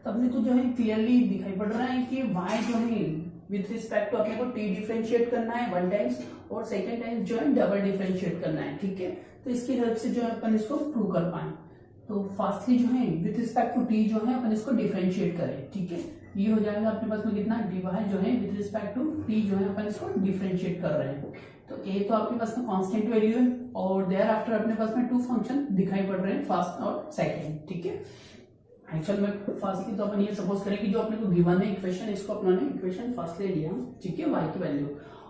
तो अपने को जो है क्लियरली दिखाई पड़ रहा है कि y जो है विथ रिस्पेक्ट टू अपने को t डिफरेंशिएट करना है 1 टाइम्स और सेकेंड टाइम्स जो है डबल डिफरेंशिएट करना है, ठीक है। तो इसकी हेल्प से जो है अपन इसको प्रूव कर पाए। तो फास्टली जो है विथ रिस्पेक्ट टू t जो है अपन इसको डिफरेंशिएट करें, ठीक है। ये हो जाएगा अपने पास में कितना dy जो है विथ रिस्पेक्ट टू t जो है अपन इसको डिफरेंशिएट कर रहे हैं। तो a तो आपके पास में कांस्टेंट वैल्यू है और देयर आफ्टर अपने पास में 2 फंक्शन दिखाई पड़ रहे हैं फर्स्ट और सेकंड, ठीक है। एक्चुअल में फर्स्टली तो अपन ये सपोज करें कि जो अपने को गिवन है इक्वेशन, इसको अपने इक्वेशन फर्स्ट ले लिया, ठीक है, y की वैल्यू,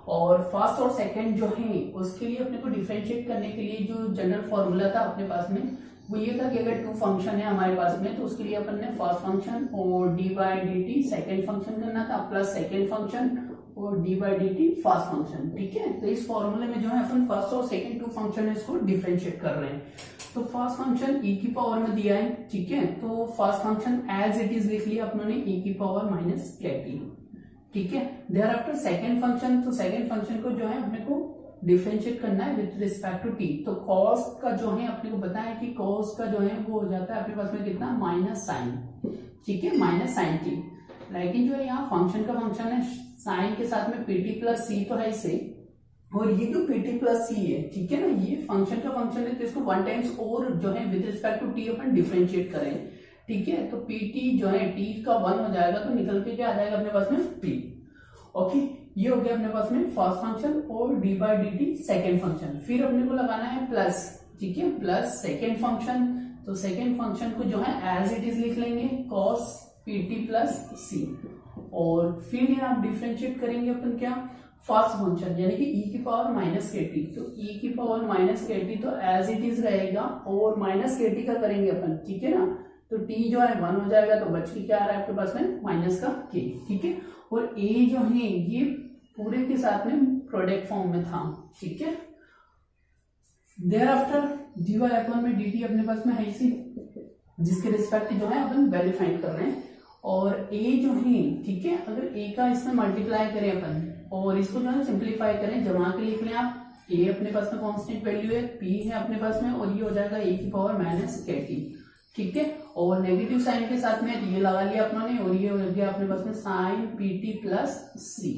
और फर्स्ट और सेकंड जो है उसके लिए अपने को डिफरेंशिएट करने के लिए जो जनरल फॉर्मूला था अपने पास में वो ये था कि अगर 2 फंक्शन है हमारे पास में तो उसके लिए अपन ने फर्स्ट फंक्शन और dy dt सेकंड फंक्शन करना था प्लस सेकंड फंक्शन और dy dt फर्स्ट फंक्शन, ठीक है। तो इस फॉर्मूले में जो है अपन फर्स्ट और सेकंड 2 फंक्शन है इसको डिफरेंशिएट कर रहे हैं। तो फर्स्ट फंक्शन e की पावर में दिया है, ठीक है। तो first function as it is लिख लिया अपनों ने e की पावर माइनस kt, ठीक है। देयर आफ्टर सेकंड फंक्शन, तो सेकंड फंक्शन को जो है अपने को डिफरेंशिएट करना है विथ रिस्पेक्ट टू t। तो cos का जो है अपने को पता है कि cos का जो है वो हो जाता है अपने पास में कितना माइनस साइन, ठीक है, माइनस साइन t। लेकिन जो है यहाँ फंक्शन का फंक्शन है साइन के साथ में pt प्लस सी तो है इसे, और ये जो pt प्लस सी है, ठीक है ना, ये फंक्शन का फंक्शन है तो इसको 1 टाइम्स और जो है विद रिस्पेक्ट टू t अपन डिफरेंशिएट करें, ठीक है। तो pt जो है t का 1 हो जाएगा तो निकल के क्या आ जाएगा अपने पास में p, ओके। ये हो गया अपने पास में फर्स्ट फंक्शन और dy dt सेकेंड फंक्शन। फिर अपने को लगाना है प्लस, ठीक है, प्लस सेकेंड फंक्शन। तो सेकेंड फंक्शन को जो है एज इट इज लिख लेंगे cos pt प्लस सी, और फिर यहाँ आप डिफरेंशिएट करेंगे अपन क्या फर्स्ट फंक्शन यानी कि e की पावर माइनस के टी। तो e की पावर माइनस के टी तो एज इट इज रहेगा और माइनस के टी का करेंगे अपन, ठीक है ना। तो t जो है 1 हो जाएगा तो बच के क्या आ रहा है आपके पास में माइनस का k, ठीक है। और a जो है ये पूरे के साथ में प्रोडक्ट फॉर्म में था, ठीक है। देयर आफ्टर dy अपॉन में dt अपने पास में है इसी जिसके रिस्पेक्ट जो है अपन वैल्यू फाइंड कर रहे हैं। और a जो है, ठीक है, अगर a का इसमें मल्टीप्लाई करें अपन और इसको जो है सिंप्लीफाई करें, जमा के लिख लें आप, a अपने पास में कांस्टेंट वैल्यू है, p है अपने पास में, और ये हो जाएगा a की पावर माइनस kt, ठीक है। और नेगेटिव साइन के साथ में ये लगा लिया अपने, और ये हो गया अपने पास में साइन pt प्लस सी,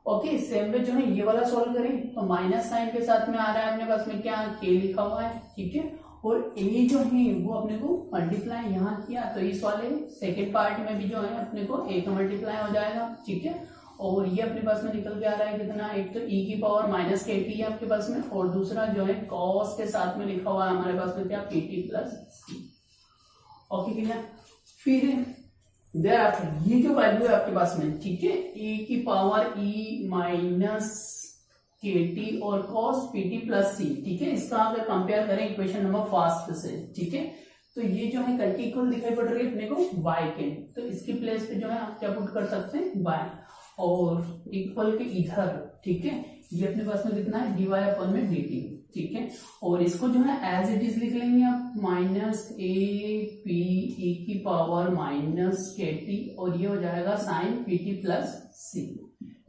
ओके। सेम वे जो है ये वाला सोल्व करें तो माइनस साइन के साथ में आ रहा है अपने पास में क्या k लिखा हुआ है, ठीक है। और a जो है वो अपने को मल्टीप्लाई यहाँ किया तो इस वाले सेकेंड पार्ट में भी जो है अपने को a का मल्टीप्लाई हो जाएगा, ठीक है। और ये अपने पास में निकल के आ रहा है कितना, एक तो e की पावर माइनस के टी है आपके पास में, और दूसरा जो है cos के साथ में लिखा हुआ है हमारे पास में क्या pt प्लस सी, ओके क्लियर। फिर देयर आफ्टर ये जो वैल्यू है आपके पास में, ठीक है, a की पावर e माइनस kt और cos pt प्लस सी, ठीक है। इसका अगर कंपेयर करें इक्वेशन नंबर फर्स्ट से, ठीक है, तो ये जो है कल की इक्वल दिखाई पड़ रही है अपने को y के, तो इसकी प्लेस पे जो है आप क्या पुट कर सकते हैं y, और इक्वल के इधर, ठीक है, ये अपने पास में कितना है dy अपॉन में dt, ठीक है। और इसको जो है एज इट इज लिख लेंगे आप माइनस a p e की पावर माइनस के टी, और ये हो जाएगा साइन pt प्लस सी,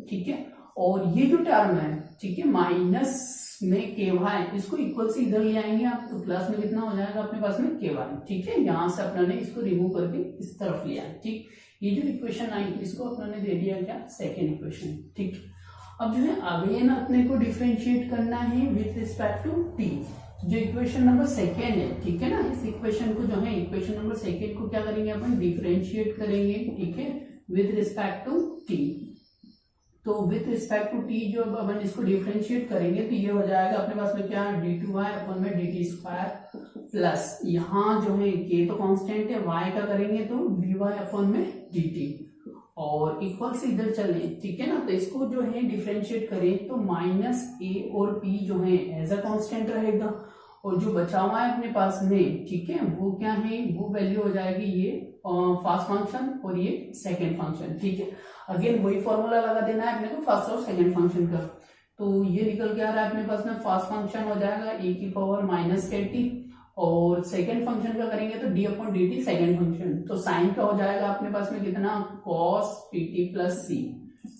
ठीक है। और ये जो टर्म है, ठीक है, माइनस में के वाई, इसको इक्वल से इधर ले आएंगे आप तो प्लस में कितना हो जाएगा अपने पास में के वाई, ठीक है। यहां से अपने ने इसको रिमूव करके इस तरफ लिया, ठीक। ये जो इक्वेशन आई इसको अपने ने दे दिया क्या सेकेंड इक्वेशन, ठीक। अब जो है आगे ना अपने को डिफरेंशिएट करना है विथ रिस्पेक्ट टू t। जो इक्वेशन नंबर सेकेंड है, ठीक है ना, इस इक्वेशन को जो है इक्वेशन नंबर सेकेंड को क्या करेंगे अपन डिफरेंशिएट करेंगे, ठीक है, विथ रिस्पेक्ट टू t। तो विथ रिस्पेक्ट टू t जो अपन इसको डिफरेंशिएट करेंगे तो ये हो जाएगा अपने पास में क्या d2y अपन में dt स्क्वायर प्लस यहाँ जो है k तो कांस्टेंट है, y का करेंगे तो dy अपन में dt, और इक्वल से इधर चले, ठीक है ना। तो इसको जो है डिफरेंशिएट करें तो माइनस a और p जो है एज अ कांस्टेंट रहेगा, और जो बचा हुआ है अपने पास में, ठीक है, वो क्या है, वो वैल्यू हो जाएगी ये फर्स्ट फंक्शन और ये सेकेंड फंक्शन, ठीक है। अगेन वही फॉर्मूला लगा देना है अपने को फर्स्ट और सेकेंड फंक्शन का। तो ये निकल के आ रहा है अपने पास में फर्स्ट फंक्शन हो जाएगा e की पावर माइनस के टी, और सेकेंड फंक्शन का करेंगे तो d upon dt second function, तो साइन का हो जाएगा अपने पास में कितना cos pt प्लस सी,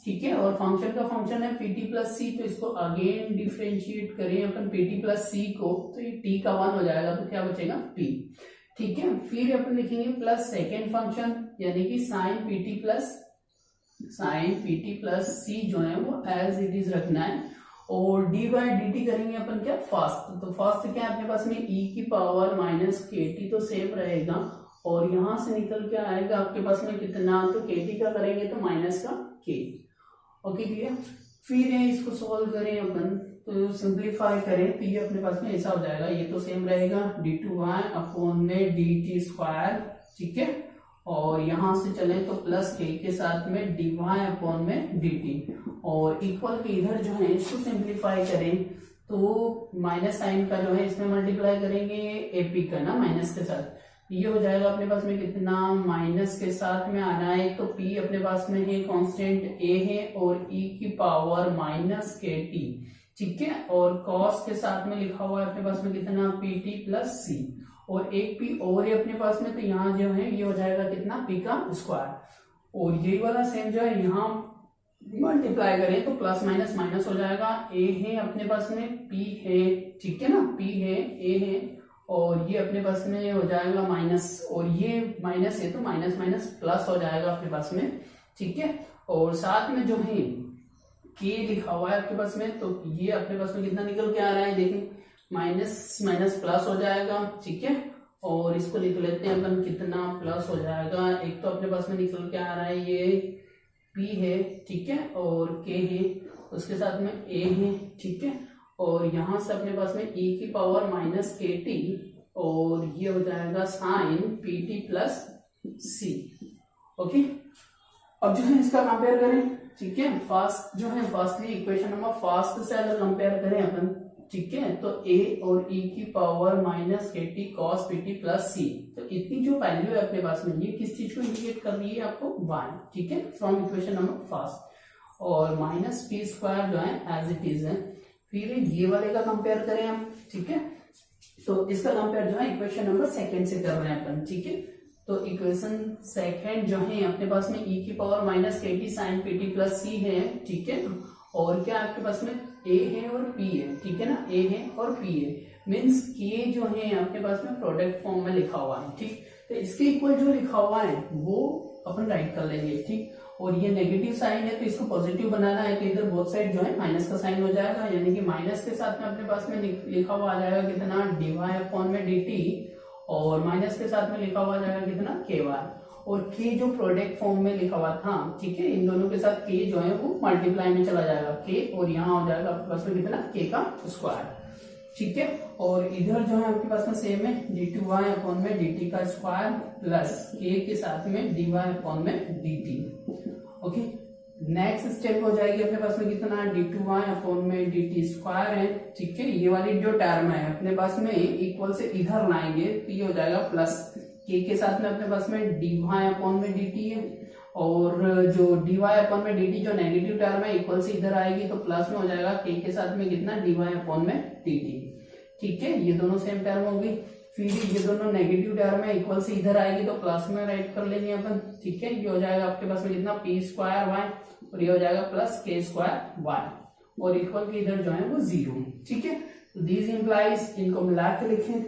ठीक है। और फंक्शन का फंक्शन है pt प्लस सी, तो इसको अगेन डिफरेंशिएट करें अपन pt प्लस सी को तो ये t का 1 हो जाएगा तो क्या बचेगा p, ठीक है। फिर अपन लिखेंगे प्लस सेकेंड फंक्शन यानी कि साइन पी टी प्लस सी जो है वो एज इट इज रखना है। और डी बाई डी टी करेंगे अपन क्या, फास्ट। तो फास्ट क्या है अपने पास में, ई की पावर माइनस के टी तो सेम रहेगा, और यहां से निकल के आएगा आपके पास में कितना, तो के टी का करेंगे तो माइनस का के। Okay clear. फिर इसको सॉल्व करें अपन, तो सिंप्लीफाई करें तो ये अपने पास में ऐसा हो जाएगा, ये तो सेम रहेगा d2y अपॉन में dt स्क्वायर, ठीक है। और यहां से चले तो प्लस के साथ में dy अपॉन में dt, और इक्वल के इधर जो है इसको सिंप्लीफाई करें तो माइनस साइन का जो है इसमें मल्टीप्लाई करेंगे एपी का ना माइनस के साथ, ये हो जाएगा अपने पास में कितना, माइनस के साथ में आ रहा है तो p अपने पास में है कांस्टेंट a है, और e की पावर माइनस के टी, ठीक है। और कॉस के साथ में लिखा हुआ है अपने पास में कितना, पी टी प्लस सी, और एक पी और है अपने पास में, तो यहाँ जो है ये हो जाएगा कितना, पी का स्क्वायर। और ये वाला सेम जो है यहाँ मल्टीप्लाई करें तो प्लस माइनस माइनस हो जाएगा, ए है अपने पास में, पी है, ठीक है ना, पी है, ए है, और ये अपने पास में हो जाएगा माइनस, और ये माइनस है तो माइनस माइनस प्लस हो जाएगा अपने पास में, ठीक है। और साथ में जो है के लिखा हुआ है आपके पास में, तो ये अपने पास में कितना निकल के आ रहा है, देखें माइनस माइनस प्लस हो जाएगा, ठीक है। और इसको लिख लेते हैं अपन, कितना प्लस हो जाएगा, एक तो अपने पास में निकल के आ रहा है ये p है, ठीक है, और k है, उसके साथ में a है, ठीक है। और यहां से अपने पास में e की पावर माइनस के टी, और ये हो जाएगा साइन पी टी प्लस सी। ओके, अब जो है इसका कंपेयर करें, ठीक है। फास्ट जो है, फर्स्टली इक्वेशन नंबर फास्ट से अगर कंपेयर करें अपन, ठीक है, तो a और e की power minus K T cos P T plus C, तो इतनी जो वैल्यू है अपने पास में ये किस चीज को इंडिकेट कर रही है आपको, y, ठीक है, फ्रॉम इक्वेशन नंबर फर्स्ट। और माइनस पी स्क्वायर जो है एज इट इज है। फिर ये वाले का कंपेयर करें हम, ठीक है, तो इसका कंपेयर जो है इक्वेशन नंबर सेकेंड से कर रहे हैं अपन, ठीक है। तो इक्वेशन सेकेंड जो है अपने पास में e की power minus K T sine P T plus C है, ठीक है। और क्या आपके पास में a है और p है, ठीक है ना, a है और p है, मीन्स k जो है आपके पास में प्रोडक्ट फॉर्म में लिखा हुआ है, ठीक। तो इसके इक्वल जो लिखा हुआ है वो अपन राइट कर लेंगे, ठीक। और ये नेगेटिव साइन है तो इसको पॉजिटिव बनाना है, तो इधर बोथ साइड जो है माइनस का साइन हो जाएगा, यानी कि माइनस के साथ में अपने पास में लिखा हुआ आ जाएगा कितना, dy अपॉन में dt, और माइनस के साथ में लिखा हुआ जाएगा कितना, ky। और k जो प्रोडक्ट फॉर्म में लिखा हुआ था, ठीक है, इन दोनों के साथ k जो है वो मल्टीप्लाई में चला जाएगा, k, और यहाँ हो जाएगा आपके पास में कितना, k का स्क्वायर, ठीक है। और इधर जो है आपके पास में सेम है, d2y अपॉन में dt का स्क्वायर प्लस k के साथ में dy अपॉन में dt। ओके, नेक्स्ट स्टेप हो जाएगी अपने पास में कितना, d2y अपॉन में dt स्क्वायर है, ठीक है। ये वाली जो टर्म है अपने पास में इक्वल से इधर लाएंगे तो ये हो जाएगा प्लस k के साथ में अपने पास में dy अपॉन में dt है, और जो dy अपॉन में dt जो नेगेटिव टर्म है इक्वल से इधर आएगी तो प्लस में हो जाएगा k के साथ में कितना, dy अपॉन में dt, ठीक है। ये दोनों सेम टर्म होगी। फिर ये दोनों नेगेटिव टर्म है इक्वल से इधर आएगी तो प्लस में राइट कर लेंगे अपन, ठीक है। ये हो जाएगा आपके पास में कितना, p स्क्वायर y, और ये हो जाएगा प्लस k स्क्वायर y, और इक्वल के इधर जो है वो 0, ठीक है। तो दिस इंप्लाइज, इनको मिला के लिखें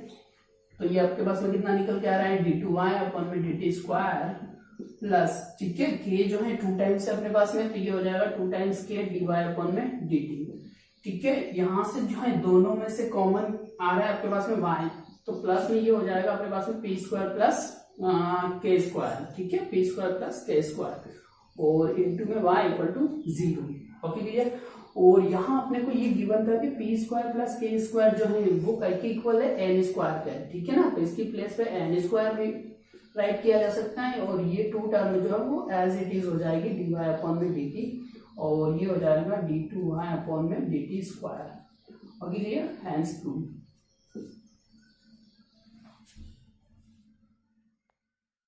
तो ये आपके पास में कितना निकल के आ रहा है, d2y अपॉन में dt स्क्वायर प्लस, ठीक है, k जो है 2 टाइम्स से अपने पास में, तो ये हो जाएगा 2 टाइम्स k dy अपॉन में dt, ठीक है। यहाँ से जो है दोनों में से कॉमन आ रहा है आपके पास में y, तो प्लस में ये हो जाएगा अपने पास में p square plus k square, ठीक है, p square plus k square, और इनटू में y equal to 0। Okay clear. और यहाँ अपने को ये गिवन था कि p square plus k square जो है वो करके इक्वल है n स्क्वायर का, ठीक है ना, तो इसकी प्लेस पे n स्क्वायर भी राइट किया जा सकता है, और ये 2 टर्म जो है वो एज इट इज हो जाएगी dy अपॉन में dt, और ये हो जाएगा d2y अपॉन में dt square. Okay clear, hence prove.